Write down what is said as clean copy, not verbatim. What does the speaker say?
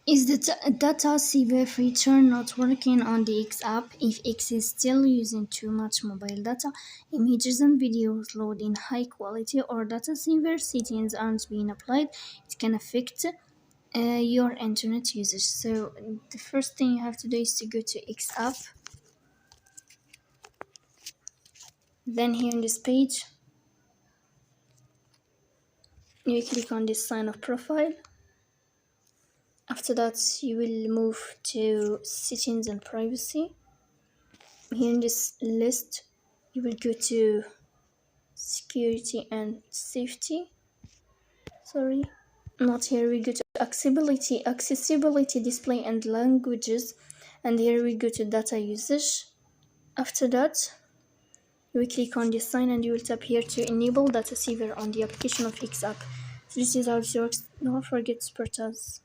Is the data saver feature not working on the X app? If X is still using too much mobile data, images and videos load in high quality, or data saver settings aren't being applied, it can affect your internet usage. So the first thing you have to do is to go to X app. Then here in this page, you click on this sign of profile. After that, you will move to settings and privacy. Here in this list, you will go to security and safety. Sorry, not here. We go to accessibility, display and languages, and here we go to data usage. After that, you will click on this sign and you will tap here to enable data saver on the application of X app. So this is how it works. Don't forget to support us.